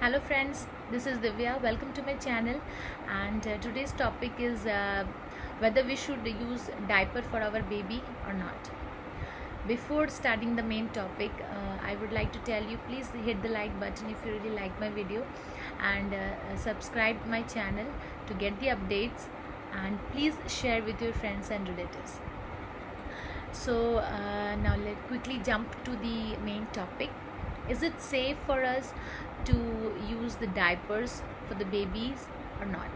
Hello friends, this is Divya. Welcome to my channel, and today's topic is whether we should use diaper for our baby or not. Before starting the main topic, I would like to tell you, please hit the like button if you really like my video, and subscribe my channel to get the updates, and please share with your friends and relatives. So now let's quickly jump to the main topic. Is it safe for us to use the diapers for the babies or not?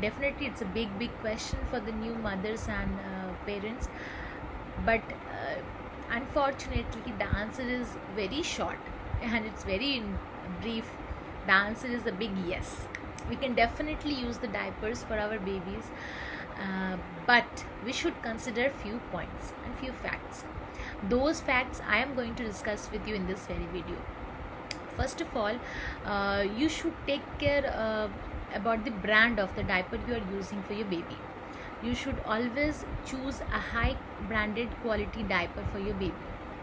Definitely it's a big question for the new mothers and parents, but unfortunately the answer is very short and it's very brief. The answer is a big yes. We can definitely use the diapers for our babies, but we should consider few points and few facts. Those facts I am going to discuss with you in this very video. First of all, you should take care about the brand of the diaper you are using for your baby. You should always choose a high branded quality diaper for your baby.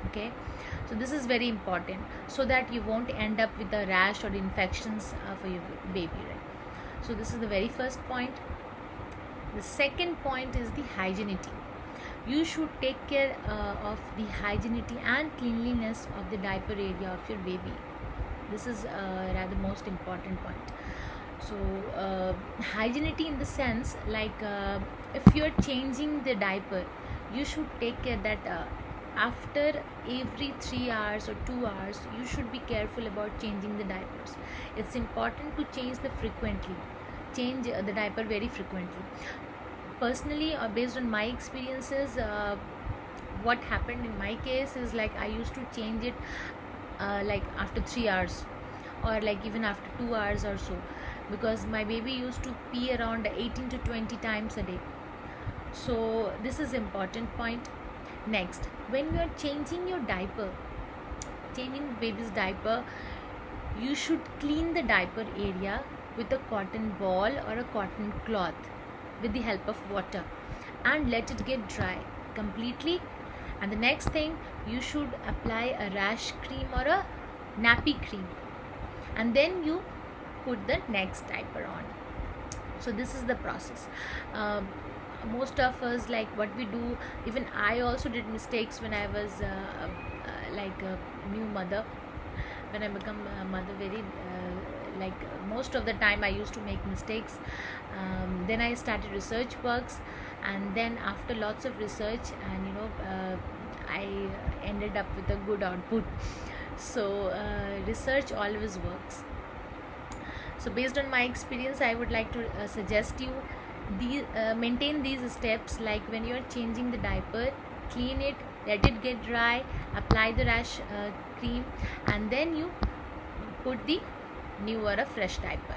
Okay, so this is very important so that you won't end up with a rash or infections for your baby, right? So this is the very first point. The second point is the hygienity. You should take care of the hygienity and cleanliness of the diaper area of your baby. This is rather most important point. So hygienity in the sense like if you are changing the diaper, you should take care that after every 3 hours or 2 hours you should be careful about changing the diapers. It's important to change the diaper very frequently. Personally, based on my experiences, what happened in my case is like I used to change it like after 3 hours or like even after 2 hours or so, because my baby used to pee around 18 to 20 times a day. So this is important point. Next, when you are changing baby's diaper, you should clean the diaper area with a cotton ball or a cotton cloth with the help of water and let it get dry completely. And the next thing, you should apply a rash cream or a nappy cream, and then you put the next diaper on. So this is the process. Most of us, like what we do, even I also did mistakes when I was like a new mother. When I become a mother, very like most of the time I used to make mistakes. Then I started research works, and then after lots of research and I ended up with a good output. So research always works. So based on my experience, I would like to suggest you maintain these steps. Like when you are changing the diaper, clean it, let it get dry, apply the rash cream, and then you put the new or a fresh diaper.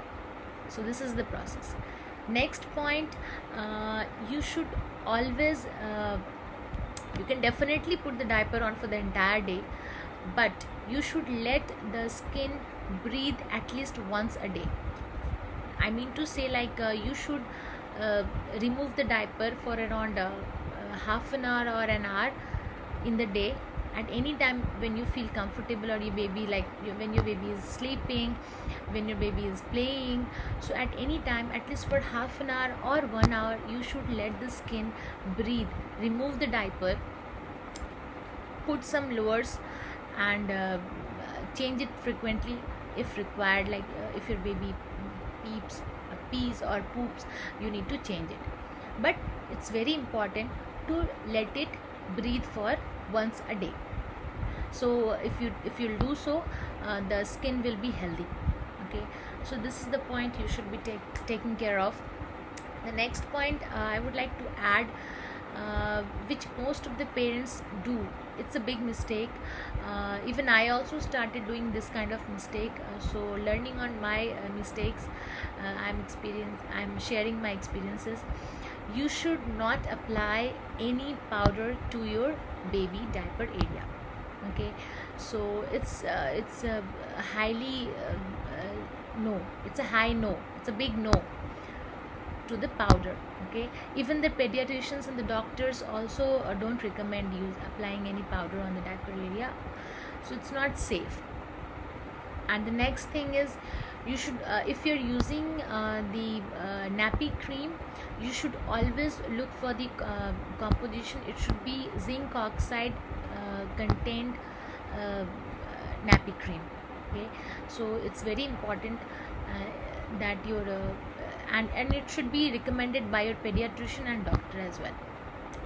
So this is the process. Next point, you should always you can definitely put the diaper on for the entire day, but you should let the skin breathe at least once a day. I mean to say, like you should remove the diaper for around half an hour or an hour in the day, at any time when you feel comfortable, or your baby, like when your baby is sleeping, when your baby is playing. So at any time, at least for half an hour or 1 hour, you should let the skin breathe. Remove the diaper, put some lowers, and change it frequently if required. Like if your baby pees or poops, you need to change it. But it's very important to let it breathe for once a day. So if you'll do so, the skin will be healthy. Okay, so this is the point you should be taking care of. The next point I would like to add, which most of the parents do. It's a big mistake. Even I also started doing this kind of mistake. So learning on my mistakes, I'm sharing my experiences. You should not apply any powder to your baby diaper area. Okay, so it's highly no. It's a high no. It's a big no to the powder. Okay, even the pediatricians and the doctors also don't recommend applying any powder on the diaper area. So it's not safe. And the next thing is, you should if you're using the nappy cream, you should always look for the composition. It should be zinc oxide contained uh, nappy cream. Okay, so it's very important that your and it should be recommended by your pediatrician and doctor as well,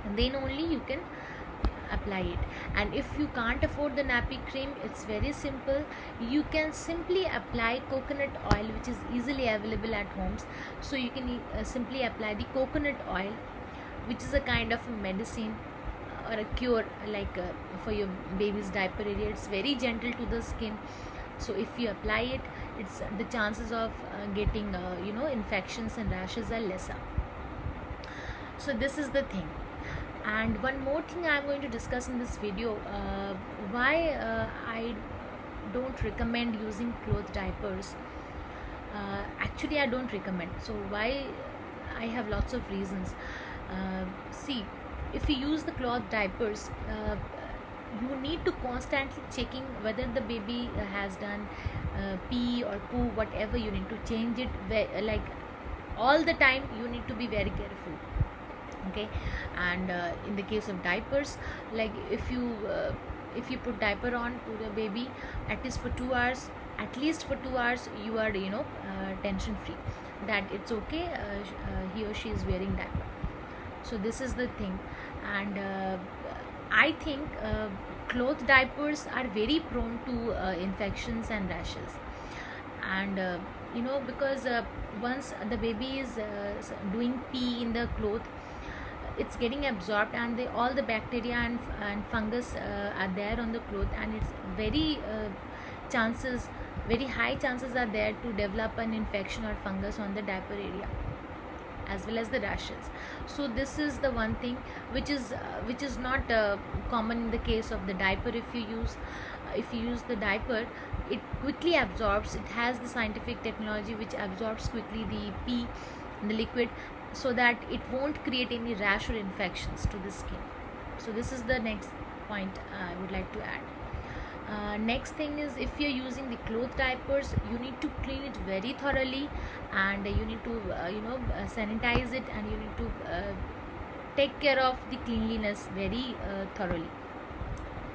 and then only you can apply it. And if you can't afford the nappy cream, it's very simple. You can simply apply coconut oil, which is easily available at homes. So you can simply apply the coconut oil, which is a kind of a medicine or a cure, like for your baby's diaper area. It's very gentle to the skin, so if you apply it, it's the chances of getting infections and rashes are lesser. So this is the thing. And one more thing I'm going to discuss in this video, why I don't recommend using cloth diapers. Actually, I don't recommend. So why? I have lots of reasons. See, if you use the cloth diapers, you need to constantly checking whether the baby has done pee or poo, whatever. You need to change it like all the time. You need to be very careful. Okay, and in the case of diapers, like if you put diaper on to the baby, at least for 2 hours, you are tension free that it's okay, he or she is wearing diaper. So this is the thing. And I think cloth diapers are very prone to infections and rashes. And because once the baby is doing pee in the cloth, it's getting absorbed, and all the bacteria and fungus are there on the cloth, and it's very high chances are there to develop an infection or fungus on the diaper area, as well as the rashes. So this is the one thing which is not common in the case of the diaper. If you use the diaper, it quickly absorbs. It has the scientific technology which absorbs quickly the pee, the liquid, so that it won't create any rash or infections to the skin. So this is the next point I would like to add. Next thing is, if you're using the cloth diapers, you need to clean it very thoroughly, and you need to sanitize it, and you need to take care of the cleanliness very thoroughly,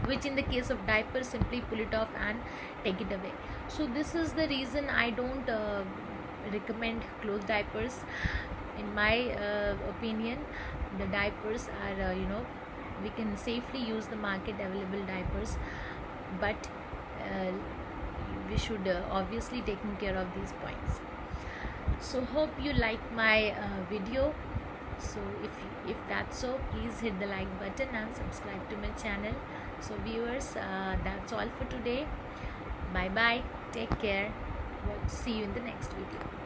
which in the case of diapers, simply pull it off and take it away. So this is the reason I don't recommend cloth diapers. In my opinion, the diapers are we can safely use the market available diapers, but we should obviously taking care of these points. So hope you like my video. So if that's so, please hit the like button and subscribe to my channel. So viewers, that's all for today. Bye bye, take care. See you in the next video.